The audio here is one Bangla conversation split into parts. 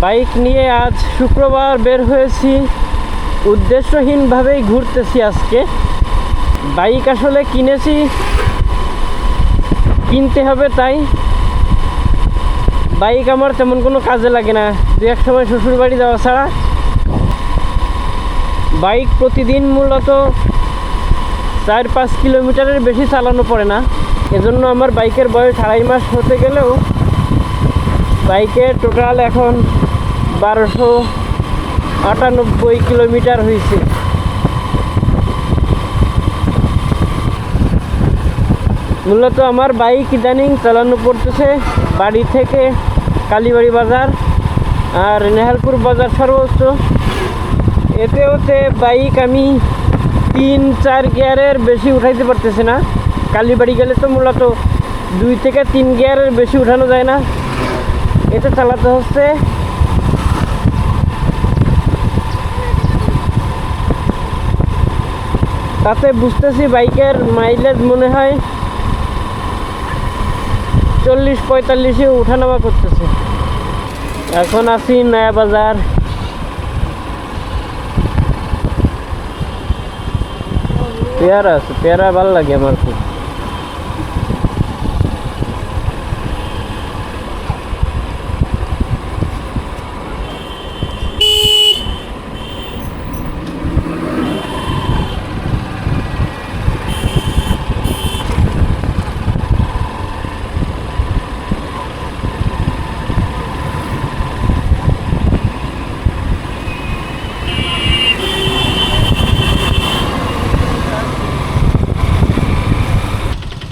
বাইক নিয়ে আজ শুক্রবার বের হয়েছি, উদ্দেশ্যহীনভাবেই ঘুরতেছি আজকে। বাইক আসলে কিনেছি, কিনতে হবে, তাই বাইক আমার তেমন কোনো কাজে লাগে না, দু এক সময় শ্বশুরবাড়ি যাওয়া ছাড়া। বাইক প্রতিদিন মূলত 4-5 কিলোমিটারের বেশি চালানো পড়ে না, এজন্য আমার বাইকের বয়স 2.5 মাস হতে গেলেও বাইকের টোটাল এখন 1298 কিলোমিটার হয়েছে। মূলত আমার বাইক ইদানিং চালানো পড়তেছে বাড়ি থেকে কালীবাড়ি বাজার আর নেহালপুর বাজার সর্বোচ্চ। এতে হতে বাইক আমি 3-4 গিয়ারের বেশি উঠাইতে পারতেছি না। কালীবাড়ি গেলে তো মূলত 2 থেকে 3 গিয়ারের বেশি উঠানো যায় না, এতে চালাতে হচ্ছে। তাতে বুঝতেছি বাইকের মাইলেজ মনে হয় 40-45-এ উঠানামা করতেছে। এখন আছি নয়া বাজার। পেয়ারা আছে, পেয়ারা ভালো লাগে আমার খুব।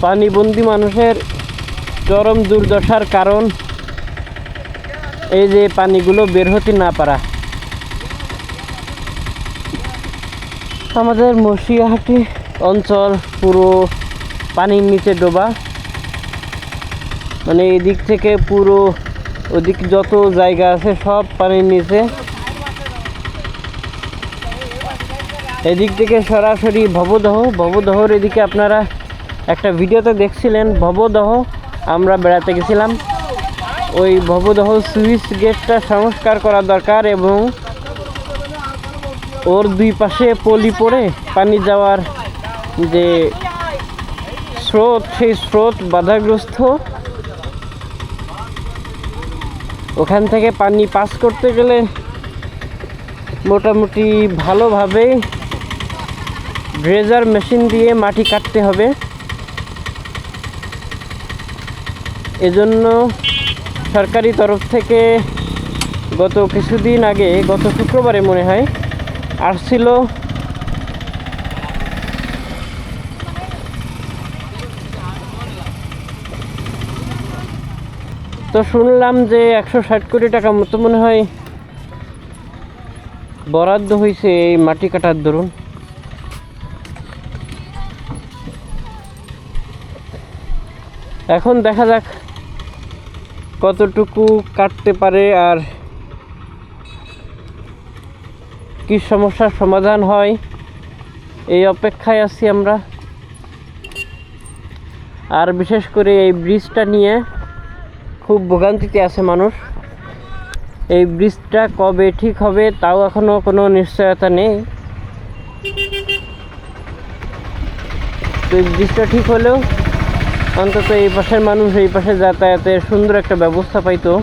পানিবন্দী মানুষের চরম দুর্দশার কারণ এই যে পানিগুলো বের হতে না পারা। আমাদের মসিয়াহাটি অঞ্চল পুরো পানির নিচে ডোবা, মানে এদিক থেকে পুরো ওদিক যত জায়গা আছে সব পানির নিচে। এদিক থেকে সরাসরি ভবদহর এদিকে আপনারা একটা ভিডিওতে দেখছিলেন ভবদহ, আমরা বেড়াতে গেছিলাম। ওই ভবদহ সুইচ গেটটা সংস্কার করা দরকার এবং ওর 2 পাশে পলি পড়ে পানি যাওয়ার যে স্রোত, সেই স্রোত বাধাগ্রস্ত। ওখান থেকে পানি পাস করতে গেলে মোটামুটি ভালোভাবে ড্রেজার মেশিন দিয়ে মাটি কাটতে হবে। এজন্য সরকারি তরফ থেকে গত কিছুদিন আগে, গত শুক্রবারে মনে হয় আসছিল, তো শুনলাম যে 160 কোটি টাকা মতো মনে হয় বরাদ্দ হয়েছে এই মাটি কাটার দরুন। এখন দেখা যাক কতটুকু কাটতে পারে আর কি সমস্যার সমাধান হয়, এই অপেক্ষায় আছি আমরা। আর বিশেষ করে এই ব্রিজটা নিয়ে খুব ভোগান্তিতে আছে মানুষ। এই ব্রিজটা কবে ঠিক হবে তাও এখনো কোনো নিশ্চয়তা নেই। তো এই ব্রিজটা ঠিক হলেও অন্তত এই পাশের মানুষ এই পাশে যাতায়াতের সুন্দর একটা ব্যবস্থা পাইতো।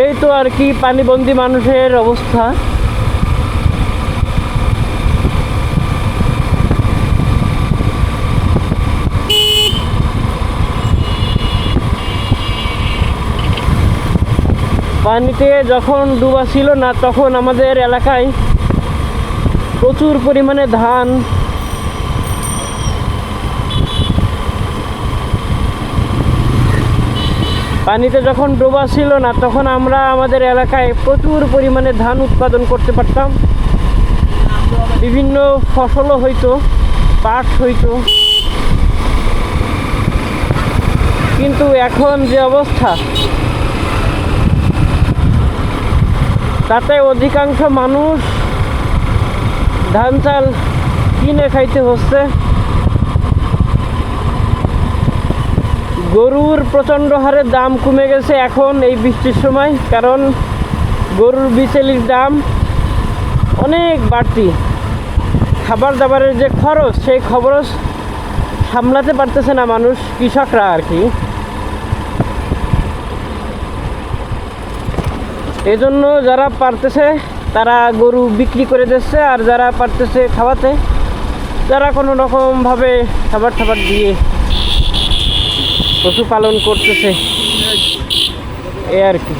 এই তো আর কি পানিবন্দী মানুষের অবস্থা। পানিতে যখন ডুবা ছিল না তখন আমাদের এলাকায় প্রচুর পরিমাণে ধান, পানিতে যখন ডোবা ছিল না তখন আমরা আমাদের এলাকায় প্রচুর পরিমাণে ধান উৎপাদন করতে পারতাম। বিভিন্ন ফসলও হইতো, পাট হইতো। কিন্তু এখন যে অবস্থা, তাতে অধিকাংশ মানুষ ধান চাল কিনে খাইতে হচ্ছে। গরুর প্রচণ্ড হারে দাম কমে গেছে এখন এই বৃষ্টির সময়, কারণ গরুর বিচেলির দাম অনেক বাড়তি। খাবার দাবারের যে খরচ, সেই খরচ সামলাতে পারতেছে না মানুষ, কৃষকরা আর কি। এজন্য যারা পারতেছে তারা গরু বিক্রি করে দিচ্ছে, আর যারা পারতেছে খাওয়াতে, তারা কোনো রকমভাবে খাবার টাবার দিয়ে পশুপালন করতেছে, এ আর কি।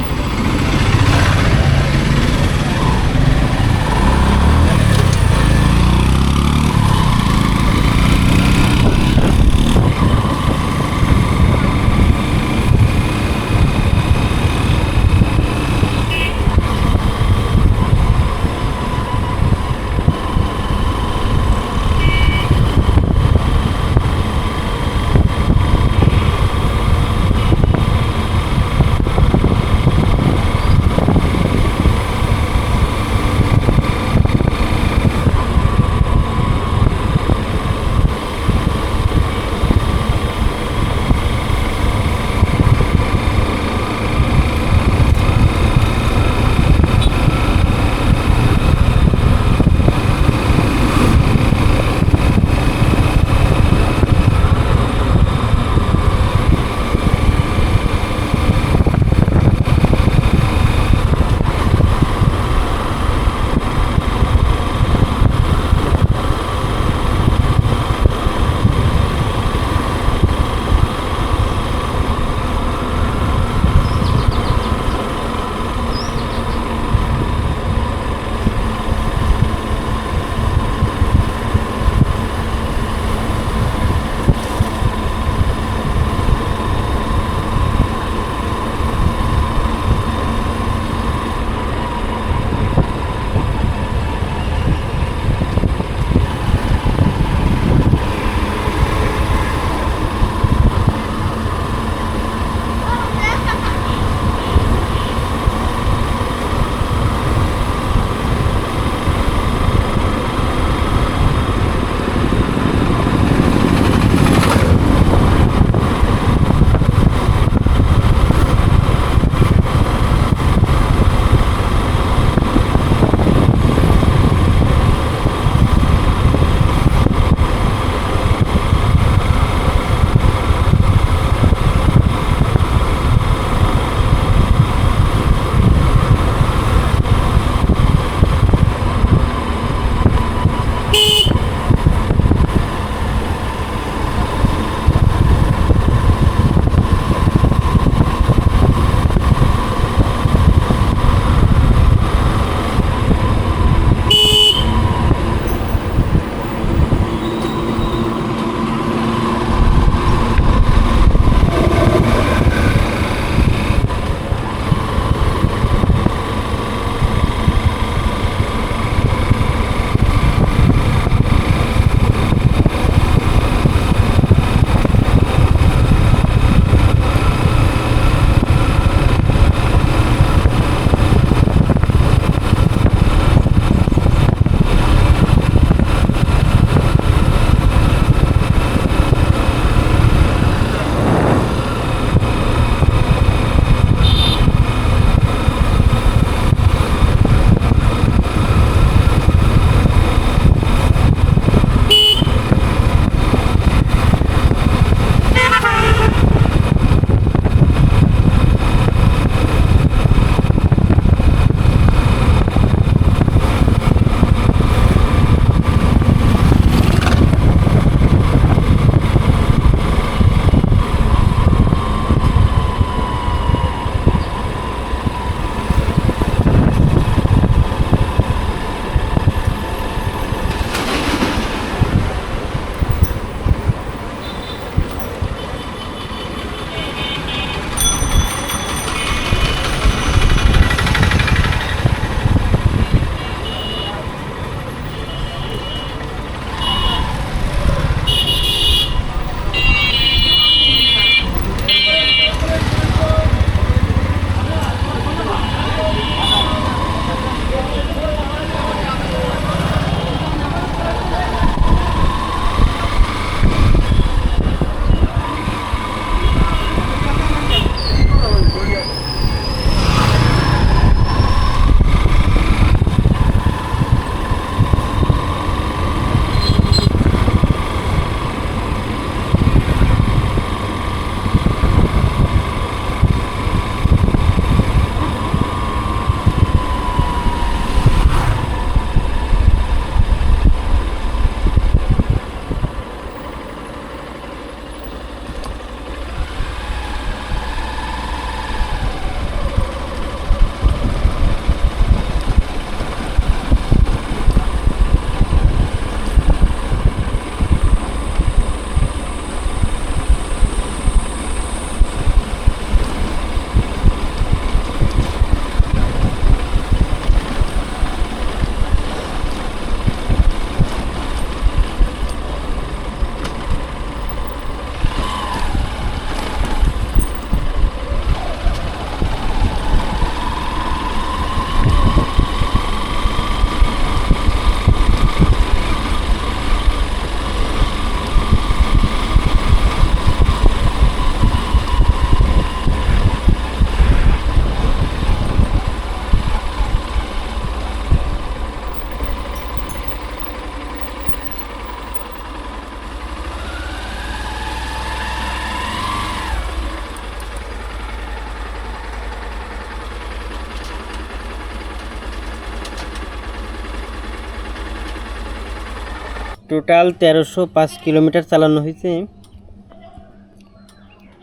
টোটাল 1305 কিলোমিটার চালানো হয়েছে,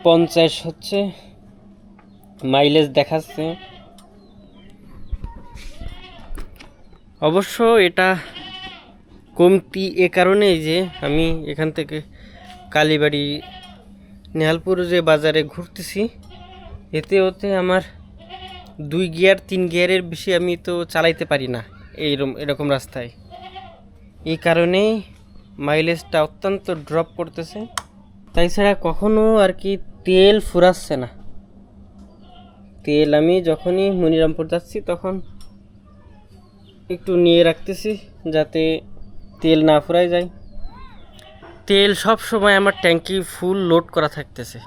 50 হচ্ছে মাইলেজ দেখাচ্ছে। অবশ্য এটা কমতি এ কারণেই যে আমি এখান থেকে কালীবাড়ি নেহালপুর যে বাজারে ঘুরতেছি, এতে ওতে আমার 2 গিয়ার 3 গিয়ারের বেশি আমি তো চালাইতে পারি না এরকম রাস্তায়। এই কারণেই মাইলেজটা অত্যন্ত ড্রপ করতেছে। তাই ছাড়া কখনো আর কি তেল ফুরাচ্ছে না। তেল আমি যখনই মনিরামপুর যাচ্ছি তখন একটু নিয়ে রাখতেছি যাতে তেল না ফুরায় যায়। তেল সব সময় আমার ট্যাঙ্কি ফুল লোড করা থাকতেছে।